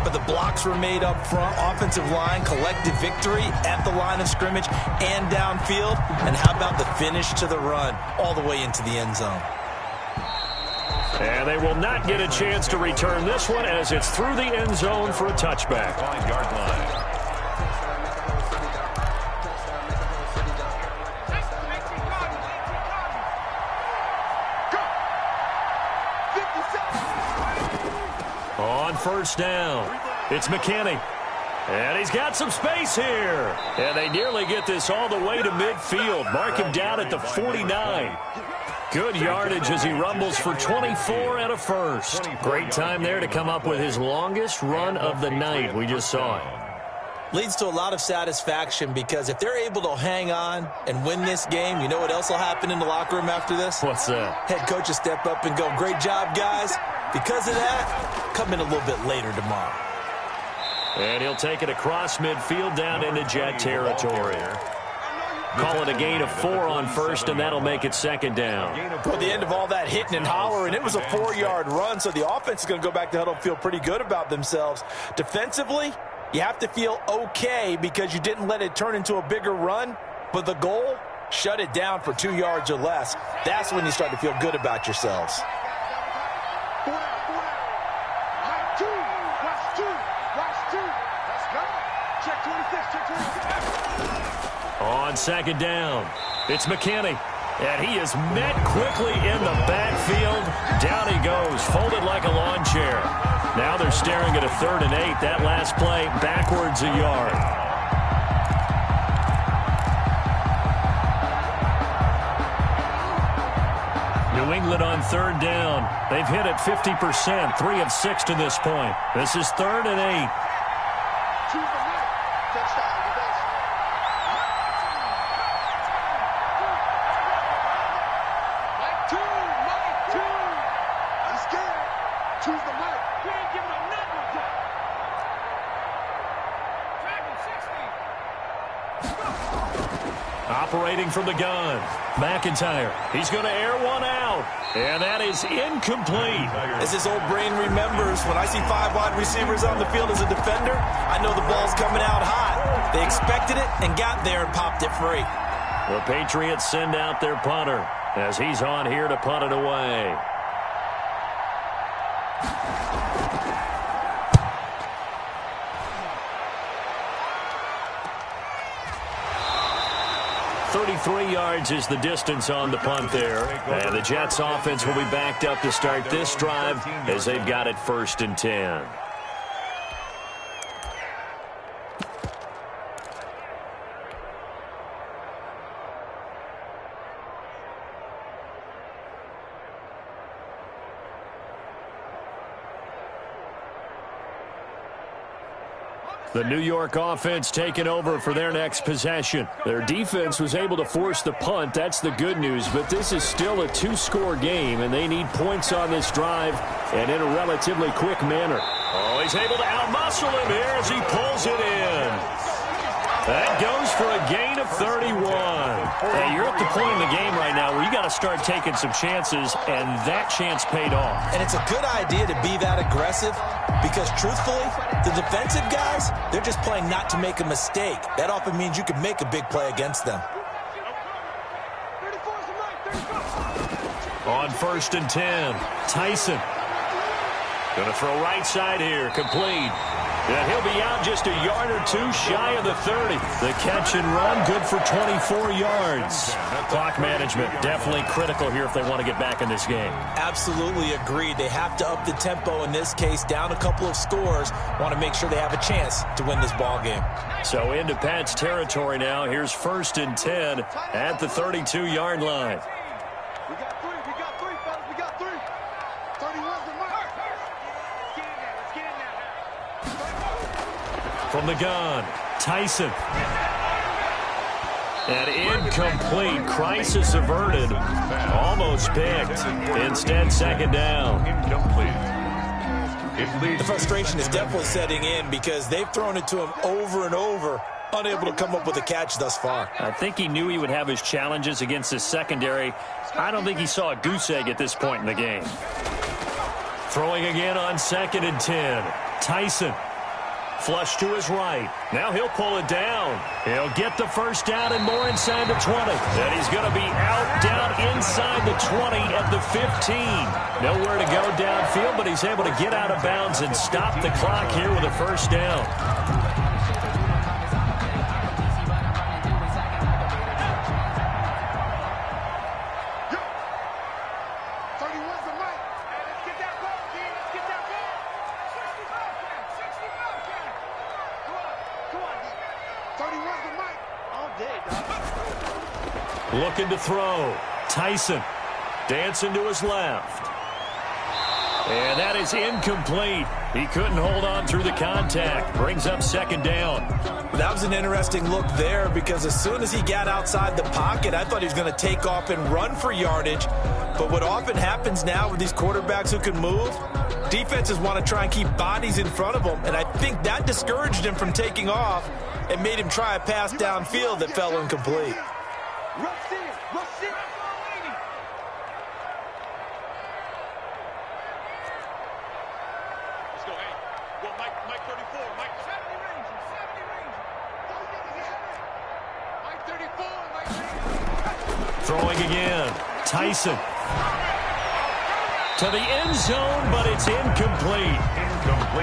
but the blocks were made up front, offensive line, collective victory at the line of scrimmage and downfield. And how about the finish to the run all the way into the end zone? And they will not get a chance to return this one as it's through the end zone for a touchback. 5-yard line. On first down, it's McKinney. And he's got some space here. And they nearly get this all the way to midfield. Mark him down at the 49. Good yardage as he rumbles for 24 and a first. Great time there to come up with his longest run of the night. We just saw it. Leads to a lot of satisfaction because if they're able to hang on and win this game, you know what else will happen in the locker room after this? What's that? Head coach will step up and go, great job, guys. Because of that, come in a little bit later tomorrow. And he'll take it across midfield down into Jet territory. Call it a gain of 4 on first, and that'll make it second down. Well, the end of all that hitting and hollering, it was a 4-yard run, so the offense is going to go back to huddle and feel pretty good about themselves. Defensively, you have to feel okay because you didn't let it turn into a bigger run, but the goal, shut it down for 2 yards or less. That's when you start to feel good about yourselves. On second down, it's McKinney. And he is met quickly in the backfield. Down he goes, folded like a lawn chair. Now they're staring at a 3rd and 8. That last play, backwards a yard. New England on 3rd down. They've hit it 50%, 3 of 6 to this point. This is 3rd and 8. Operating from the gun, McIntyre. He's going to air one out, and that is incomplete. As his old brain remembers, when I see 5 wide receivers on the field as a defender, I know the ball's coming out hot. They expected it and got there and popped it free. The Patriots send out their punter as he's on here to punt it away. .33 yards is the distance on the punt there. And the Jets offense will be backed up to start this drive as they've got it 1st and 10. The New York offense taking over for their next possession. Their defense was able to force the punt. That's the good news. But this is still a 2-score game, and they need points on this drive and in a relatively quick manner. Oh, he's able to outmuscle him here as he pulls it in. That goes for a gain of 31. Hey, you're at the point in the game right now where you got to start taking some chances, and that chance paid off. And it's a good idea to be that aggressive because, truthfully, the defensive guys, they're just playing not to make a mistake. That often means you can make a big play against them. On 1st and 10, Tyson. Going to throw right side here, complete. And he'll be out just a yard or two shy of the 30. The catch and run, good for 24 yards. Clock management, definitely critical here if they want to get back in this game. Absolutely agreed. They have to up the tempo in this case, down a couple of scores. Want to make sure they have a chance to win this ball game. So into Pat's territory now. Here's 1st and 10 at the 32-yard line. We got three, fellas. We got three. 31's the mark. Let's get in there. From the gun, Tyson. And incomplete. Crisis averted. Almost picked. Instead, 2nd down. Incomplete. The frustration is definitely setting in because they've thrown it to him over and over, unable to come up with a catch thus far. I think he knew he would have his challenges against his secondary. I don't think he saw a goose egg at this point in the game. Throwing again on 2nd and 10. Tyson. Flush to his right. Now he'll pull it down. He'll get the 1st down and more inside the 20. And he's going to be out down inside the 20 at the 15. Nowhere to go downfield, but he's able to get out of bounds and stop the clock here with a 1st down. Looking to throw. Tyson dancing to his left. And that is incomplete. He couldn't hold on through the contact. Brings up 2nd down. That was an interesting look there because as soon as he got outside the pocket, I thought he was going to take off and run for yardage. But what often happens now with these quarterbacks who can move, defenses want to try and keep bodies in front of them. And I think that discouraged him from taking off and made him try a pass downfield that fell incomplete. Rush in. Let's go, hey. Well, Mike 34. Mike 70 Ranger. Mike 34. Throwing again. Tyson. To the end zone, but it's incomplete.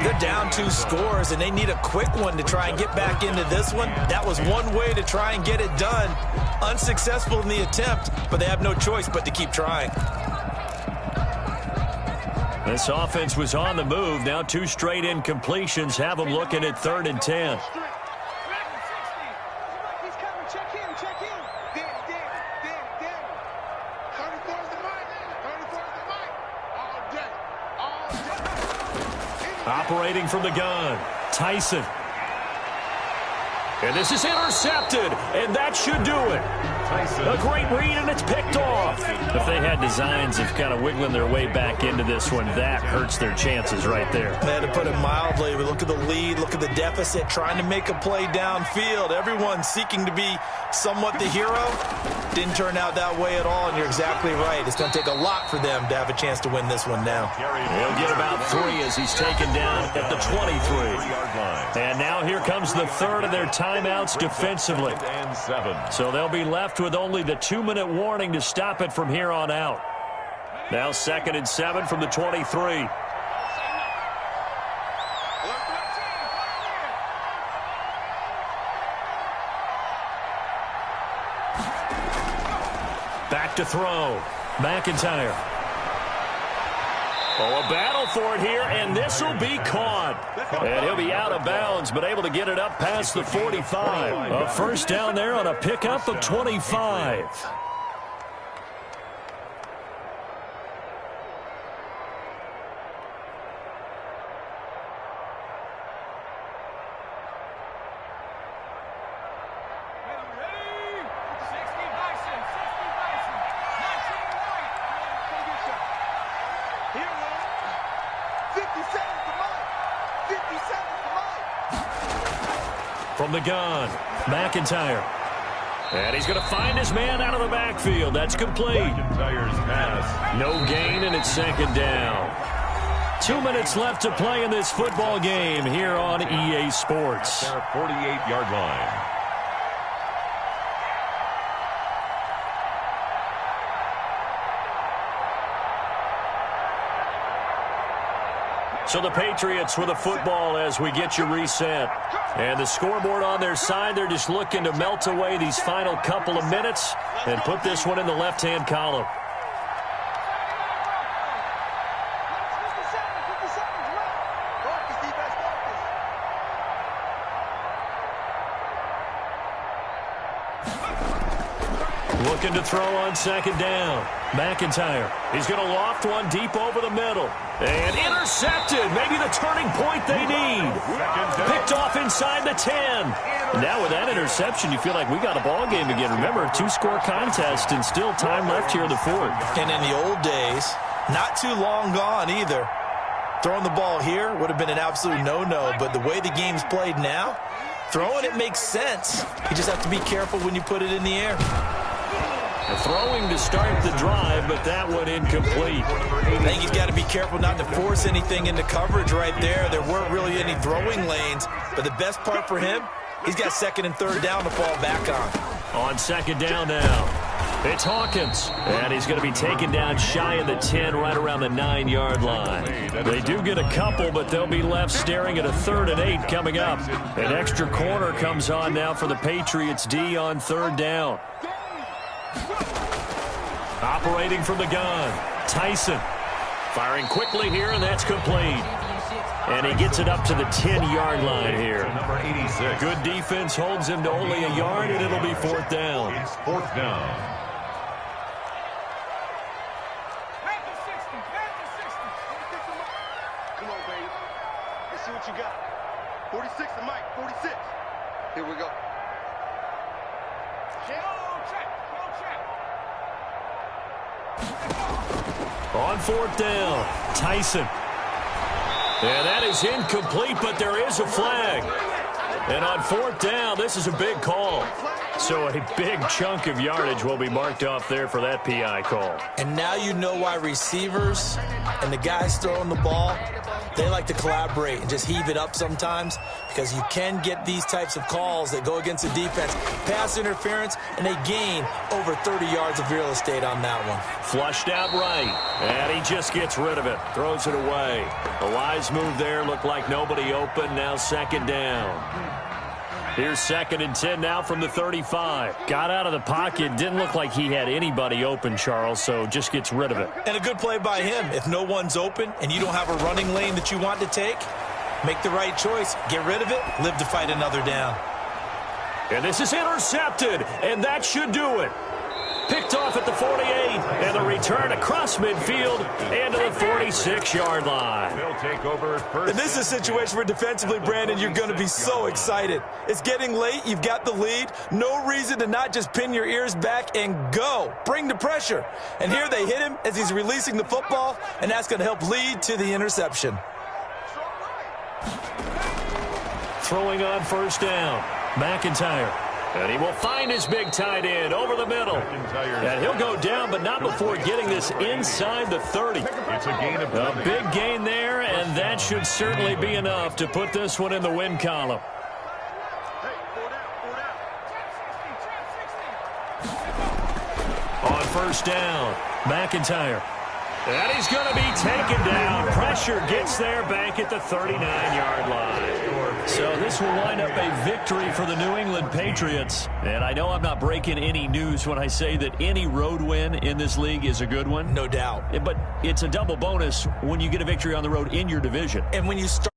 They're down 2 scores, and they need a quick one to try and get back into this one. That was one way to try and get it done. Unsuccessful in the attempt, but they have no choice but to keep trying. This offense was on the move. Now 2 straight incompletions have them looking at 3rd and 10. Operating from the gun, Tyson. And this is intercepted, and that should do it. A great read, and it's picked off. If they had designs of kind of wiggling their way back into this one, that hurts their chances right there. They had to put it mildly. We look at the lead, look at the deficit, trying to make a play downfield. Everyone seeking to be somewhat the hero. Didn't turn out that way at all, and you're exactly right. It's going to take a lot for them to have a chance to win this one now. He'll get about 3 as he's taken down at the 23. And now here comes the 3rd of their timeouts defensively. So they'll be left with only the 2-minute warning to stop it from here on out. Now 2nd and 7 from the 23. Back to throw. McIntyre. Oh, a battle for it here, and this will be caught. And he'll be out of bounds, but able to get it up past the 45. A 1st down there on a pickup of 25. From the gun, McIntyre. And he's going to find his man out of the backfield. That's complete. McIntyre's pass. No gain, and it's second down. 2 minutes left to play in this football game here on EA Sports. Their 48-yard line. So the Patriots with the football as we get you reset. And the scoreboard on their side, they're just looking to melt away these final couple of minutes and put this one in the left-hand column. Looking to throw on second down. McIntyre. He's going to loft one deep over the middle. And intercepted. Maybe the turning point they need. Picked off inside the 10. Now with that interception, you feel like we got a ball game again. Remember, a two-score contest and still time left here in the fourth. And in the old days, not too long gone either. Throwing the ball here would have been an absolute no-no. But the way the game's played now, throwing it makes sense. You just have to be careful when you put it in the air. Throwing to start the drive, but that one incomplete. I think he's got to be careful not to force anything into coverage right there. There weren't really any throwing lanes, but the best part for him, he's got second and third down to fall back on. On second down now, it's Hawkins, and he's going to be taken down shy of the 10, right around the 9-yard line. They do get a couple, but they'll be left staring at a 3rd and 8 coming up. An extra corner comes on now for the Patriots D on third down. Operating from the gun, Tyson. Firing quickly here, and that's complete. And he gets it up to the 10-yard line here. Number 86. Good defense holds him to only a yard, and it'll be fourth down. It's fourth down. Come on, baby. Let's see what you got. 46 and Mike, 46. Here we go. On fourth down, Tyson. And that is incomplete, but there is a flag. And on fourth down, this is a big call. So a big chunk of yardage will be marked off there for that PI call. And now you know why receivers and the guys throwing the ball, they like to collaborate and just heave it up sometimes, because you can get these types of calls that go against the defense. Pass interference, and they gain over 30 yards of real estate on that one. Flushed out right, and he just gets rid of it. Throws it away. A wise move there. Looked like nobody open. Now second down. Here's 2nd and 10 now from the 35. Got out of the pocket. Didn't look like he had anybody open, Charles, so just gets rid of it. And a good play by him. If no one's open and you don't have a running lane that you want to take, make the right choice. Get rid of it. Live to fight another down. And this is intercepted, and that should do it. Picked off at the 48, and the return across midfield and to the 46-yard line. They'll take over first. And this is a situation where defensively, Brandon, you're going to be so excited. It's getting late. You've got the lead. No reason to not just pin your ears back and go. Bring the pressure. And here they hit him as he's releasing the football, and that's going to help lead to the interception. Throwing on first down, McIntyre. And he will find his big tight end over the middle. And he'll go down, but not before getting this inside the 30. It's a gain of a big gain there, and that should certainly be enough to put this one in the win column. On first down, McIntyre. And he's going to be taken down. Pressure gets there back at the 39-yard line. So this will wind up a victory for the New England Patriots. And I know I'm not breaking any news when I say that any road win in this league is a good one. No doubt. But it's a double bonus when you get a victory on the road in your division. And when you start